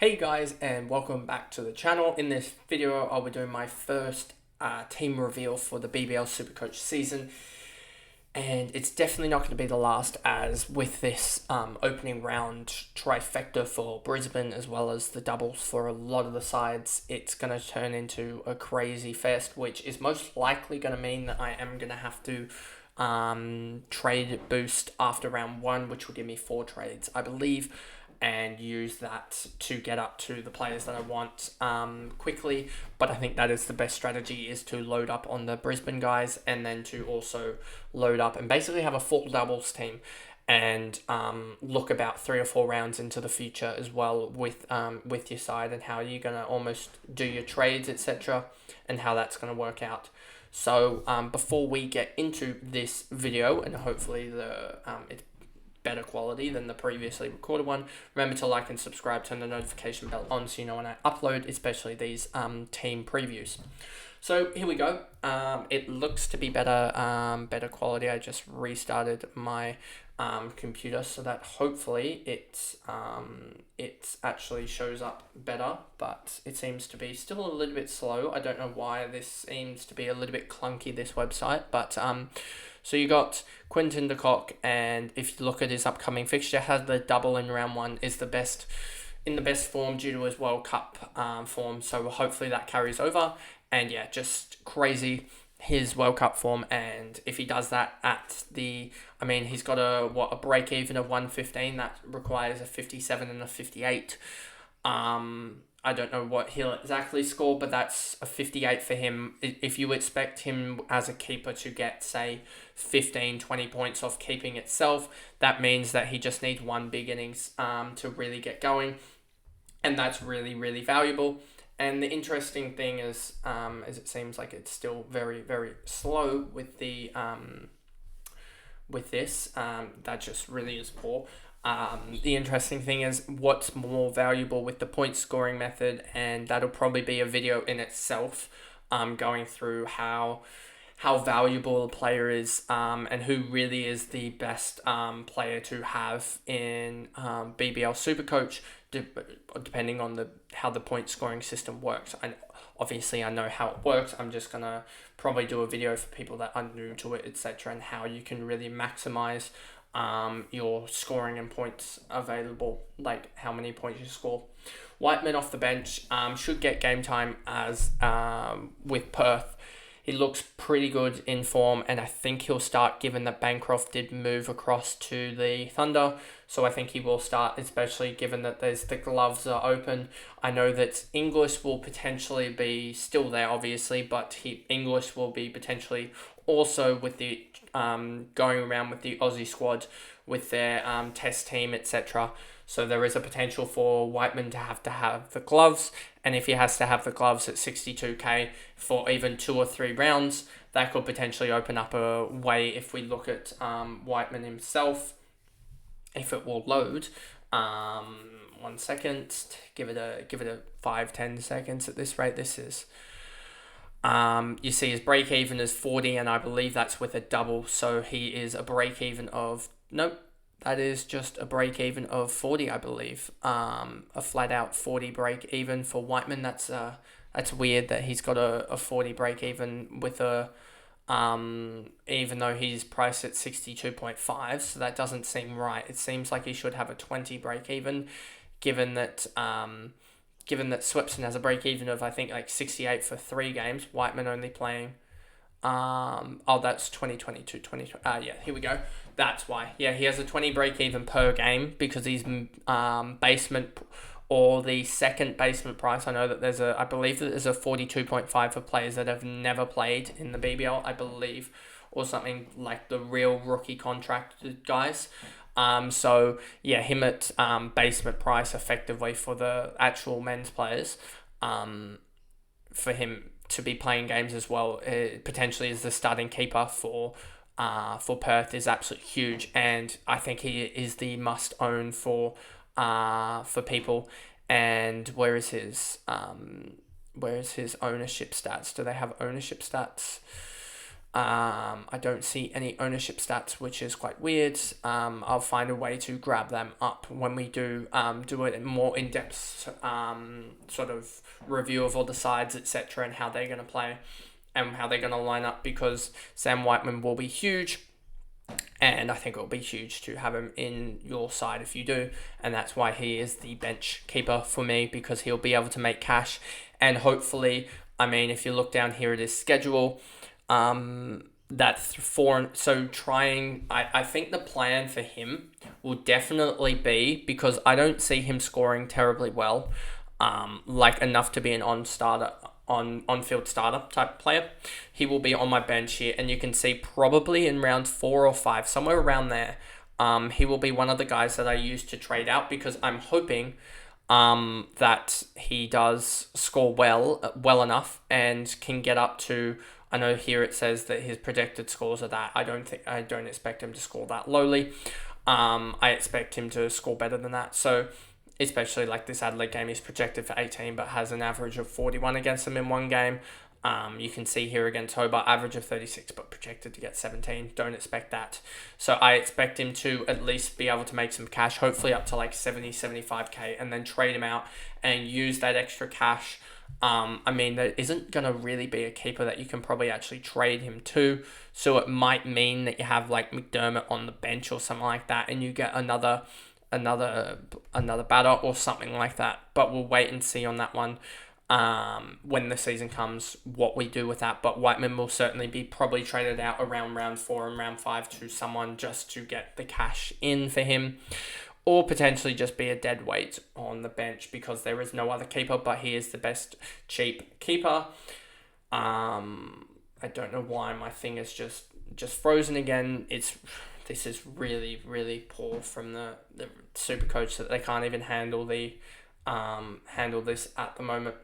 Hey guys, and welcome back to the channel. In this video I'll be doing my first team reveal for the BBL SuperCoach season, and it's definitely not going to be the last, as with this opening round trifecta for Brisbane as well as the doubles for a lot of the sides, it's going to turn into a crazy fest, which is most likely going to mean that I am going to have to trade boost after round 1, which will give me 4 trades I believe, and use that to get up to the players that I want quickly. But I think that is the best strategy, is to load up on the Brisbane guys and then to also load up and basically have a full doubles team, and look about 3 or 4 rounds into the future as well with your side and how you're going to almost do your trades, etc., and how that's going to work out. So before we get into this video, and hopefully it's better quality than the previously recorded one, remember to like and subscribe, turn the notification bell on so you know when I upload, especially these team previews. So here we go. It looks to be better quality. I just restarted my computer so that hopefully it actually shows up better, but it seems to be still a little bit slow. I don't know why this seems to be a little bit clunky, this website, but so you got Quinton de Kock, and if you look at his upcoming fixture, has the double in round 1, is the best form due to his World Cup form. So hopefully that carries over. And yeah, just crazy, his World Cup form. And if he does that at he's got a break even of 115. That requires a 57 and a 58. I don't know what he'll exactly score, but that's a 58 for him. If you expect him as a keeper to get, say, 15, 20 points off keeping itself, that means that he just needs one big innings to really get going. And that's really, really valuable. And the interesting thing is it seems like it's still very, very slow with the with this. That just really is poor. The interesting thing is what's more valuable with the point scoring method, and that'll probably be a video in itself, going through how valuable a player is, and who really is the best player to have in BBL Supercoach, depending on how the point scoring system works. And obviously I know how it works. I'm just gonna probably do a video for people that are new to it, etc., and how you can really maximize your scoring and points available, like how many points you score. Whiteman off the bench should get game time as with Perth. He looks pretty good in form, and I think he'll start, given that Bancroft did move across to the Thunder. So I think he will start, especially given that the gloves are open. I know that English will potentially be still there, obviously, but English will be potentially also with the going around with the Aussie squad with their test team, etc. So there is a potential for Whiteman to have the gloves, and if he has to have the gloves at 62k for even 2 or 3 rounds, that could potentially open up a way. If we look at Whiteman himself, if it will load, 1 second, give it a 5-10 seconds at this rate. This is you see his break even is 40, and I believe that's with a double, so he is a break even of, nope, that is just a break even of 40, I believe. A flat out 40 break even for Whiteman. That's weird that he's got a 40 break even with a even though he's priced at 62.5, so that doesn't seem right. It seems like he should have a 20 break even, given that Swepson has a break even of, I think, like 68 for 3 games. Whiteman only playing that's 2022, 2020. Yeah, here we go. That's why. Yeah, he has a 20 break even per game because he's basement, or the second basement price. I know that I believe that there's a 42.5 for players that have never played in the BBL, I believe, or something like the real rookie contracted guys. So yeah, him at basement price effectively for the actual men's players, for him to be playing games as well, potentially as the starting keeper for Perth, is absolutely huge, and I think he is the must own for people. And where is his ownership stats? Do they have ownership stats? I don't see any ownership stats, which is quite weird. I'll find a way to grab them up when we do a more in-depth sort of review of all the sides, etc., and how they're going to play and how they're going to line up, because Sam Whiteman will be huge. And I think it'll be huge to have him in your side if you do. And that's why he is the bench keeper for me, because he'll be able to make cash. And hopefully, I mean, if you look down here at his schedule, I think the plan for him will definitely be, because I don't see him scoring terribly well, enough to be an on-field starter type player. He will be on my bench here, and you can see probably in round 4 or 5, somewhere around there, he will be one of the guys that I use to trade out, because I'm hoping that he does score well enough and can get up to, I know here it says that his projected scores are that. I don't expect him to score that lowly. I expect him to score better than that. So especially like this Adelaide game, he's projected for 18, but has an average of 41 against them in one game. You can see here against Hobart, average of 36, but projected to get 17. Don't expect that. So I expect him to at least be able to make some cash, hopefully up to like 70, 75k, and then trade him out and use that extra cash. I mean, there isn't going to really be a keeper that you can probably actually trade him to. So it might mean that you have like McDermott on the bench or something like that, and you get another batter or something like that. But we'll wait and see on that one when the season comes, what we do with that. But Whiteman will certainly be probably traded out around round 4 and round 5 to someone just to get the cash in for him, or potentially just be a dead weight on the bench because there is no other keeper, but he is the best cheap keeper. I don't know why my thing is just frozen again. This is really, really poor from the SuperCoach that they can't even handle this at the moment.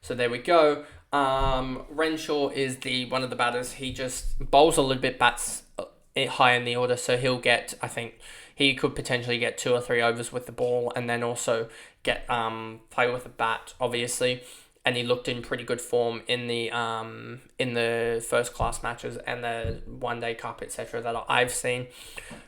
So there we go. Renshaw is one of the batters. He just bowls a little bit, bats high in the order, so he'll get, I think he could potentially get 2 or 3 overs with the ball, and then also get play with a bat, obviously. And he looked in pretty good form in the first class matches and the One Day Cup, etc. that I've seen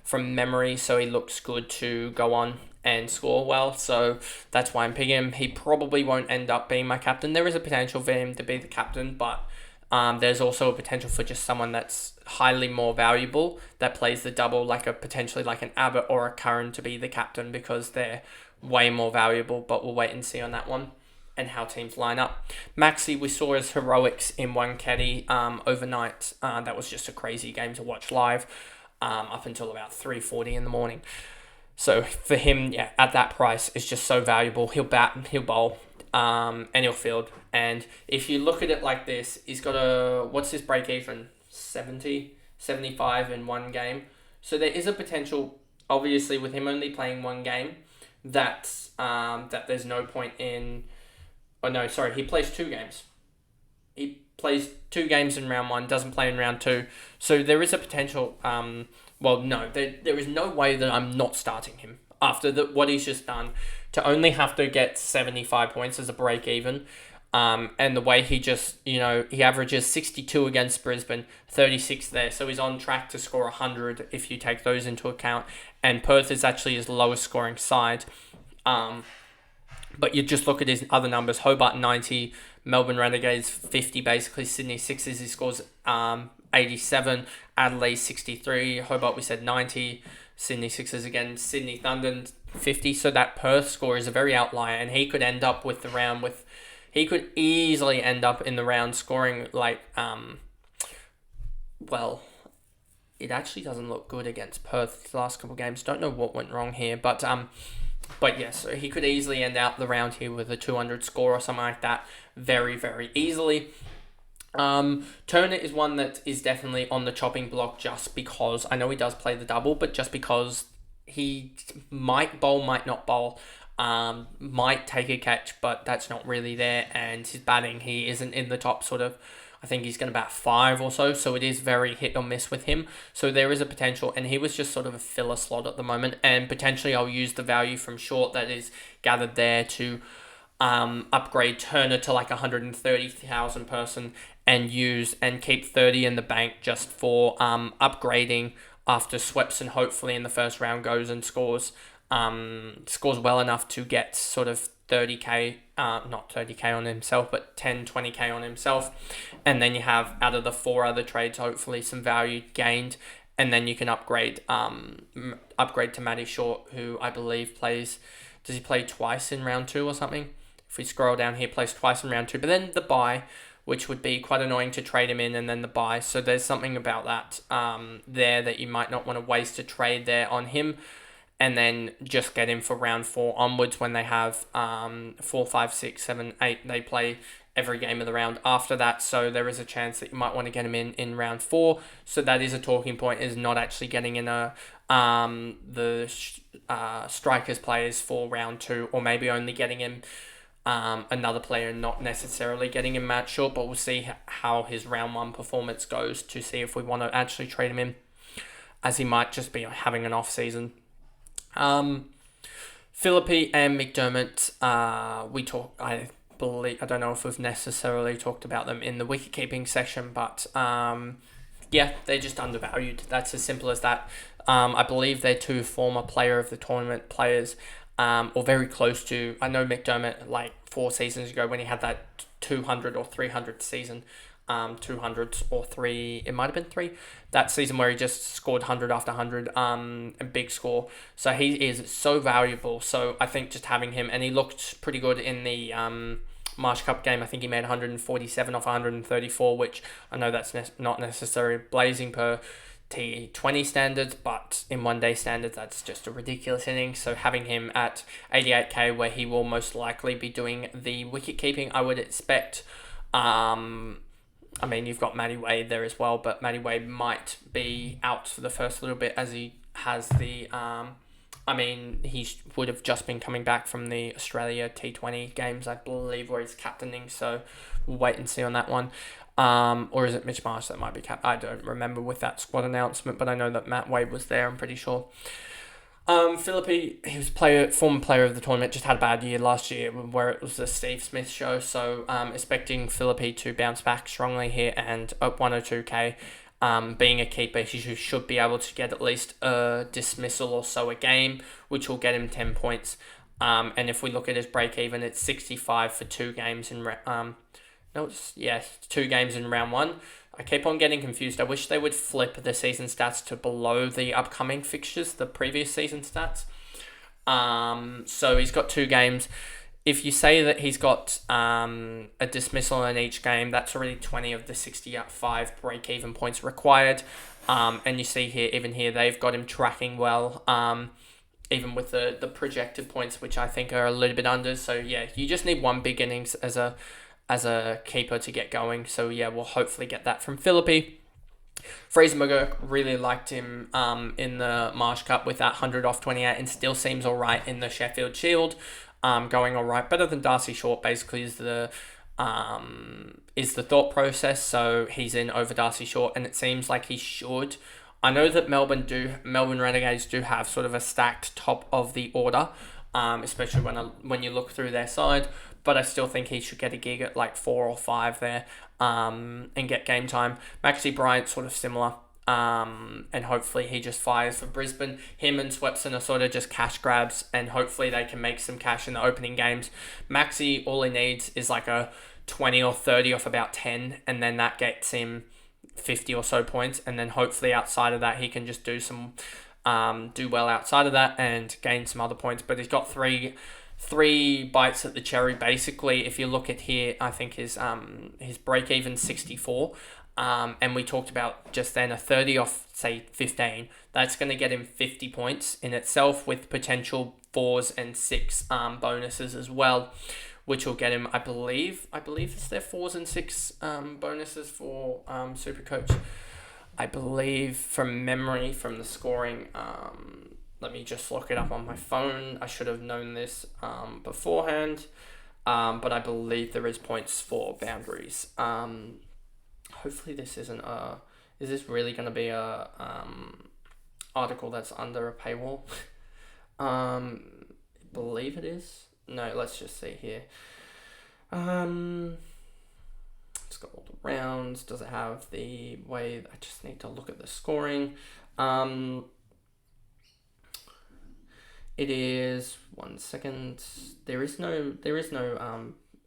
from memory. So he looks good to go on and score well. So that's why I'm picking him. He probably won't end up being my captain. There is a potential for him to be the captain, but there's also a potential for just someone that's highly more valuable that plays the double, potentially like an Abbott or a Curran, to be the captain, because they're way more valuable. But we'll wait and see on that one and how teams line up. Maxi, we saw his heroics in one caddy overnight. That was just a crazy game to watch live up until about 3:40 in the morning. So for him, yeah, at that price, it's just so valuable. He'll bat, he'll bowl, and he'll field. And if you look at it like this, he's got what's his break even? 70, 75 in one game. So there is a potential, obviously, with him only playing one game, that there's no point in... Oh, no, sorry, he plays 2 games. He plays 2 games in round 1, doesn't play in round 2. So there is a potential... there is no way that I'm not starting him after what he's just done, to only have to get 75 points as a break even. And the way he just, he averages 62 against Brisbane, 36 there. So he's on track to score 100 if you take those into account. And Perth is actually his lowest scoring side. But you just look at his other numbers. Hobart 90, Melbourne Renegades 50 basically, Sydney Sixers he scores 87, Adelaide 63, Hobart we said 90, Sydney Sixers again, Sydney Thunder 50. So that Perth score is a very outlier, and he could end up with the round with... He could easily end up in the round scoring it actually doesn't look good against Perth the last couple of games. Don't know what went wrong here, but yes, so he could easily end out the round here with a 200 score or something like that, very, very easily. Turner is one that is definitely on the chopping block, just because I know he does play the double, but just because he might bowl, might not bowl. Might take a catch, but that's not really there. And his batting, he isn't in the top sort of... I think he's going to bat 5 or so. So it is very hit or miss with him. So there is a potential. And he was just sort of a filler slot at the moment. And potentially I'll use the value from short that is gathered there to upgrade Turner to like 130,000 person and keep 30 in the bank just for upgrading after Swepson hopefully in the first round goes and scores well enough to get sort of 30k, not 30k on himself, but 20k on himself. And then you have, out of the 4 other trades, hopefully some value gained. And then you can upgrade to Matty Short, who I believe does he play twice in round 2 or something? If we scroll down here, plays twice in round 2. But then the bye, which would be quite annoying to trade him in, and then the bye. So there's something about that there that you might not want to waste a trade there on him. And then just get him for round 4 onwards when they have 4, 5, 6, 7, 8. They play every game of the round after that. So there is a chance that you might want to get him in round 4. So that is a talking point, is not actually getting in the strikers players for round 2, or maybe only getting him another player and not necessarily getting him Matt Short. But we'll see how his round 1 performance goes to see if we want to actually trade him in, as he might just be having an off season. Philippi and McDermott, I don't know if we've necessarily talked about them in the wicket-keeping section, but yeah, they're just undervalued. That's as simple as that. I believe they're 2 former player of the tournament players, or very close to. I know McDermott, like 4 seasons ago when he had that 200 or 300 season, 200 or 3, it might have been 3, that season where he just scored 100 after 100, a big score. So he is so valuable. So I think just having him, and he looked pretty good in the Marsh Cup game. I think he made 147 off 134, which I know that's not necessarily blazing per T20 standards, but in one-day standards, that's just a ridiculous inning. So having him at 88k, where he will most likely be doing the wicket-keeping, I would expect. I mean, you've got Matty Wade there as well, but Matty Wade might be out for the first little bit, as he has the... he would have just been coming back from the Australia T20 games, I believe, where he's captaining, so we'll wait and see on that one. Or is it Mitch Marsh that might be I don't remember with that squad announcement, but I know that Matt Wade was there, I'm pretty sure. Philippi, he was former player of the tournament, just had a bad year last year where it was the Steve Smith show, so expecting Philippi to bounce back strongly here, and at 102k, being a keeper, he should be able to get at least a dismissal or so a game, which will get him 10 points. And if we look at his break even, it's 65 for 2 games in 2 games in round 1. I keep on getting confused. I wish they would flip the season stats to below the upcoming fixtures, the previous season stats. So he's got 2 games. If you say that he's got a dismissal in each game, that's already 20 of the 65 break-even points required. And you see here, even here, they've got him tracking well, even with the projected points, which I think are a little bit under. So yeah, you just need 1 big innings as a keeper to get going. So yeah, we'll hopefully get that from Philippi. Fraser McGurk, really liked him in the Marsh Cup with that 100 off 28, and still seems all right in the Sheffield Shield. Going all right, better than Darcy Short basically is the thought process. So he's in over Darcy Short, and it seems like he should. I know that Melbourne Renegades do have sort of a stacked top of the order, especially when you look through their side. But I still think he should get a gig at like 4 or 5 there, and get game time. Maxi Bryant, sort of similar. And hopefully he just fires for Brisbane. Him and Swepson are sort of just cash grabs, and hopefully they can make some cash in the opening games. Maxi, all he needs is like a 20 or 30 off about 10, and then that gets him 50 or so points, and then hopefully outside of that he can just do well outside of that and gain some other points. But he's got three bites at the cherry basically. If you look at here, I think his break even 64. And we talked about just then a 30 off, say, 15. That's going to get him 50 points in itself, with potential 4s and 6 bonuses as well, which will get him, I believe it's their 4s and 6 bonuses for SuperCoach. I believe from memory, from the scoring, let me just look it up on my phone. I should have known this beforehand, but I believe there is points for boundaries. Hopefully this isn't is this really going to be a article that's under a paywall? I believe it is. No, let's just see here. It's got all the rounds. Does it have the way? I just need to look at the scoring. It is 1 second. There is no.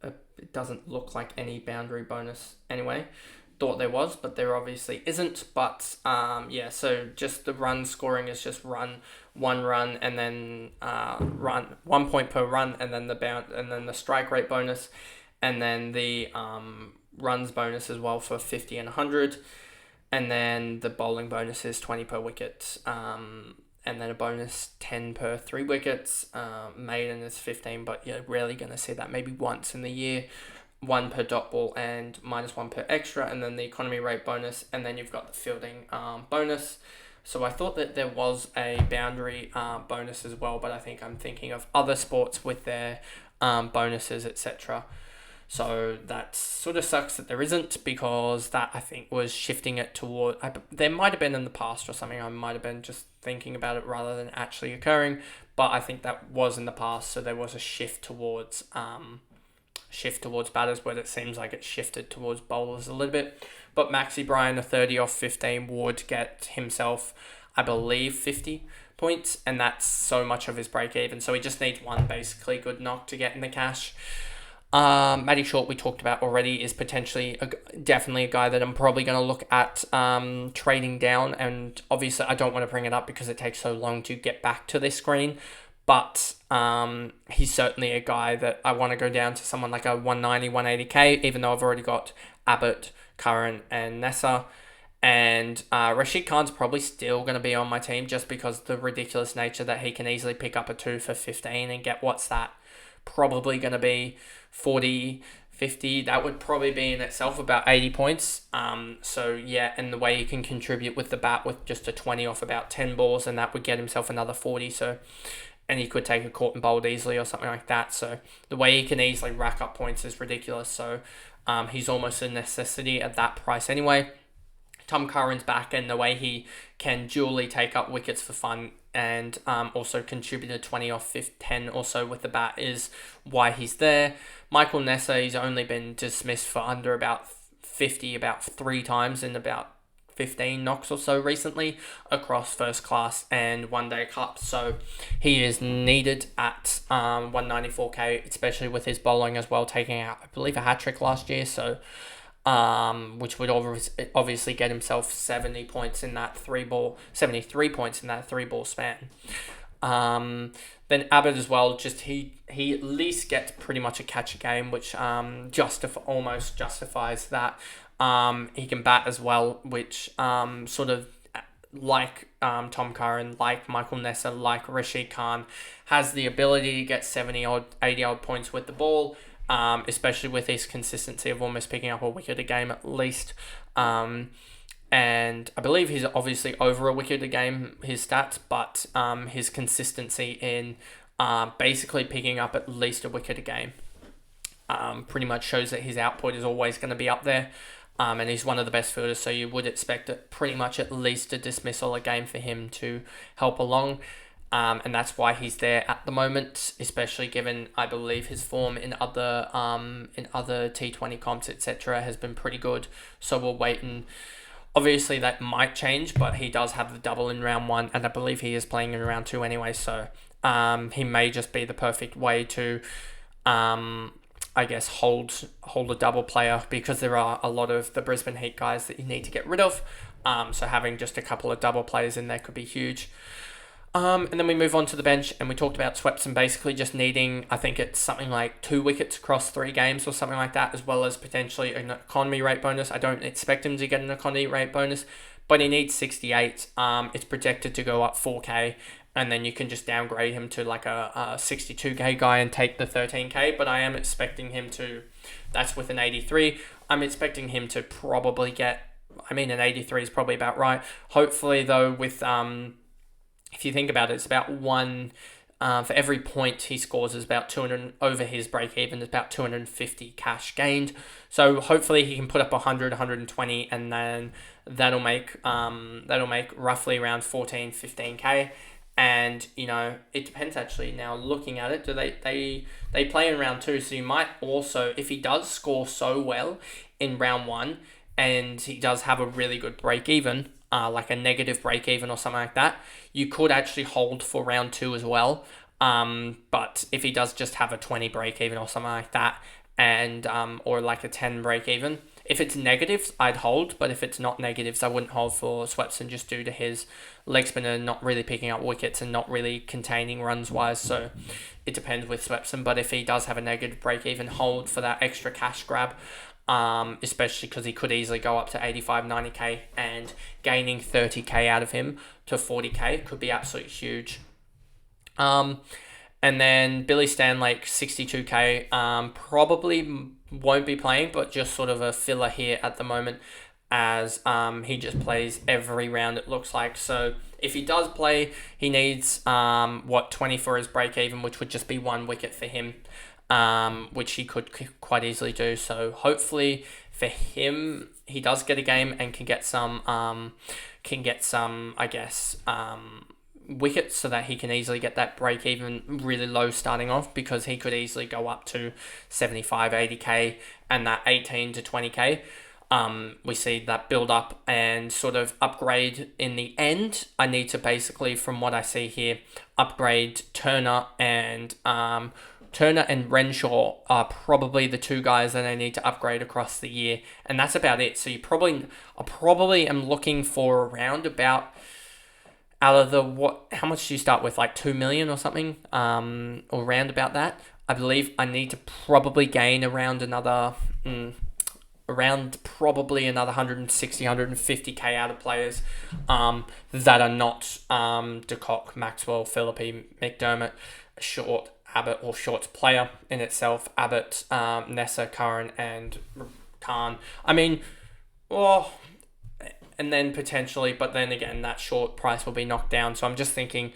It doesn't look like any boundary bonus anyway. Thought there was, but there obviously isn't. But so just the run scoring is just one run, and then run 1 point per run, and then the strike rate bonus, and then the runs bonus as well for 50 and 100, and then the bowling bonus is 20 per wicket, and then a bonus 10 per 3 wickets. Maiden is 15, but you're rarely going to see that, maybe once in the year. 1 per dot ball and -1 per extra, and then the economy rate bonus, and then you've got the fielding bonus. So I thought that there was a boundary bonus as well, but I think I'm thinking of other sports with their bonuses, etc. So that sort of sucks that there isn't, because that I think was shifting it toward. There might have been in the past or something. I might have been just thinking about it rather than actually occurring, but I think that was in the past. So there was a shift towards batters, but it seems like it's shifted towards bowlers a little bit. But Maxi Bryan, a 30 off 15, would get himself, I believe, 50 points, and that's so much of his break even. So he just needs one basically good knock to get in the cash. Matty Short, we talked about already, is potentially definitely a guy that I'm probably going to look at trading down, and obviously I don't want to bring it up because it takes so long to get back to this screen. But he's certainly a guy that I want to go down to someone like a 190, 180k, even though I've already got Abbott, Curran, and Nessa. And Rashid Khan's probably still going to be on my team just because the ridiculous nature that he can easily pick up a 2 for 15 and get, what's that? Probably going to be 40, 50. That would probably be in itself about 80 points. And the way he can contribute with the bat with just a 20 off about 10 balls, and that would get himself another 40. And he could take a caught and bowled easily or something like that. So the way he can easily rack up points is ridiculous. So he's almost a necessity at that price anyway. Tom Curran's back, and the way he can dually take up wickets for fun and also contribute a 20 off 10 or so with the bat is why he's there. Michael Nessa, he's only been dismissed for under about 50 about 3 times in about 15 knocks or so recently across first class and one day cup. So he is needed at 194k, especially with his bowling as well, taking out, I believe, a hat-trick last year. So which would obviously get himself 73 points in that 3-ball span. Then Abbott as well, just he at least gets pretty much a catch a game, which almost justifies that. He can bat as well, which sort of like Tom Curran, like Michael Nessa, like Rashid Khan, has the ability to get 70 odd, 80 odd points with the ball, especially with his consistency of almost picking up a wicket a game at least. And I believe he's obviously over a wicket a game, his stats, but his consistency in basically picking up at least a wicket a game pretty much shows that his output is always going to be up there. And he's one of the best fielders, so you would expect it pretty much at least a dismissal a game for him to help along. And that's why he's there at the moment, especially given, I believe, his form in other T20 comps, etc. has been pretty good. So we'll wait, and obviously that might change, but he does have the double in round 1, and I believe he is playing in round 2 anyway. So he may just be the perfect way to I guess, hold a double player, because there are a lot of the Brisbane Heat guys that you need to get rid of. So having just a couple of double players in there could be huge. And then we move on to the bench, and we talked about Swepson basically just needing, I think it's something like 2 wickets across 3 games or something like that, as well as potentially an economy rate bonus. I don't expect him to get an economy rate bonus, but he needs 68. It's projected to go up 4k. And then you can just downgrade him to like a 62k guy and take the 13k. But I am expecting him to, that's with an 83. I'm expecting him to probably get, an 83 is probably about right. Hopefully though, with, if you think about it, it's about one, for every point he scores is about 200, over his break even is about 250 cash gained. So hopefully he can put up 100, 120, and then that'll make roughly around 14, 15k. And, it depends actually. Now, looking at it, do they play in round 2, so you might also, if he does score so well in round 1 and he does have a really good break even, like a negative break even or something like that, you could actually hold for round 2 as well. But if he does just have a 20 break even or something like that, and or like a 10 break even, if it's negatives, I'd hold, but if it's not negatives, I wouldn't hold for Swepson just due to his leg spinner not really picking up wickets and not really containing runs wise. So it depends with Swepson. But if he does have a negative break even, hold for that extra cash grab, especially because he could easily go up to 85, 90k, and gaining 30k out of him to 40k could be absolutely huge. And then Billy Stanlake, 62k, probably won't be playing, but just sort of a filler here at the moment, as he just plays every round, it looks like. So if he does play, he needs 20 for his break even, which would just be 1 wicket for him, which he could quite easily do. So hopefully for him, he does get a game and can get some I guess, wickets, so that he can easily get that break even really low starting off, because he could easily go up to 75, 80k, and that 18 to 20k. We see that build up and sort of upgrade in the end. I need to basically, from what I see here, upgrade Turner and Renshaw are probably the 2 guys that I need to upgrade across the year, and that's about it. So I probably am looking for around about, out of the, how much do you start with, like 2 million or something, or around about that. I believe I need to probably gain around another, probably another 160, 150k out of players that are not De Kock, Maxwell, Philippi, McDermott, Short, Abbott, or Short's player in itself, Abbott, Nessa, Curran, and Khan. I mean, and then potentially, but then again, that Short price will be knocked down. So I'm just thinking,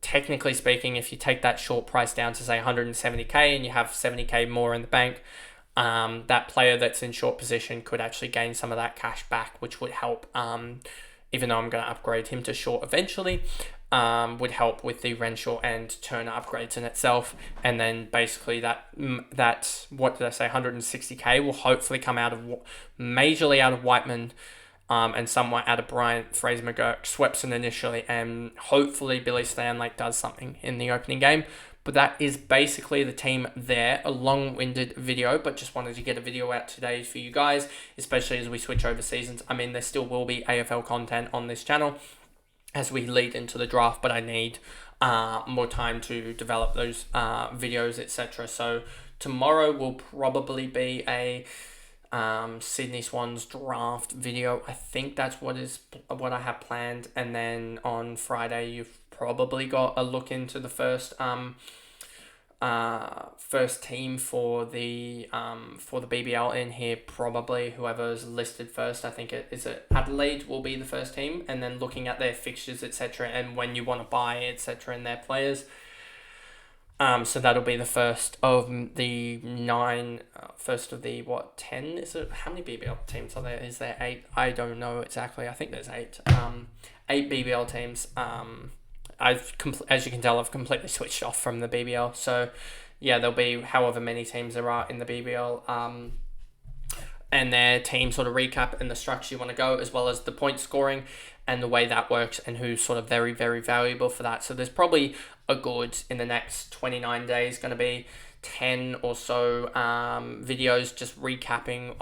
technically speaking, if you take that Short price down to say 170k and you have 70k more in the bank, that player that's in short position could actually gain some of that cash back, which would help, even though I'm going to upgrade him to short eventually, would help with the Renshaw and Turner upgrades in itself. And then basically that what did I say, 160k will hopefully come majorly out of Whiteman, and somewhat out of Bryant, Fraser McGurk, Swepson initially, and hopefully Billy Stanlake does something in the opening game. But that is basically the team there. A long-winded video, but just wanted to get a video out today for you guys, especially as we switch over seasons. I mean, there still will be AFL content on this channel as we lead into the draft, but I need more time to develop those videos, etc. So tomorrow will probably be a Sydney Swans draft video. I think that's what I have planned. And then on Friday, you've probably got a look into the first team for the BBL in here. Probably whoever's listed first. I think Adelaide will be the first team, and then looking at their fixtures, etc., and when you want to buy, etc., and their players. So that'll be the first of the 9, first of the 10 is it? How many BBL teams are there? Is there 8? I don't know exactly. I think there's 8. 8 BBL teams. As you can tell, I've completely switched off from the BBL. So yeah, there'll be however many teams there are in the BBL, and their team sort of recap and the structure you want to go, as well as the point scoring and the way that works and who's sort of very, very valuable for that. So there's probably in the next 29 days going to be 10 or so videos just recapping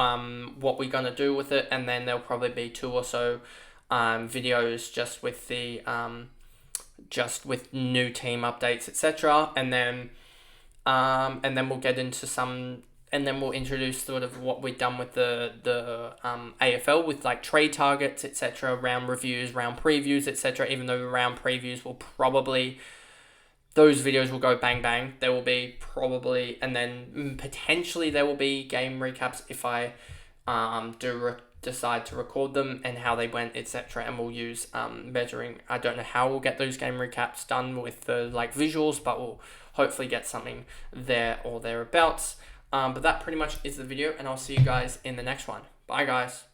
what we're going to do with it, and then there'll probably be 2 or so videos just with the new team updates, etc. And then we'll get into some, and then we'll introduce sort of what we've done with the AFL with like trade targets, etc., round reviews, round previews, etc. Even though the round previews will probably, those videos will go bang bang. There will be probably, and then potentially there will be game recaps if I decide to record them and how they went, etc. And we'll use measuring. I don't know how we'll get those game recaps done with the visuals, but we'll hopefully get something there or thereabouts. But that pretty much is the video, and I'll see you guys in the next one. Bye guys.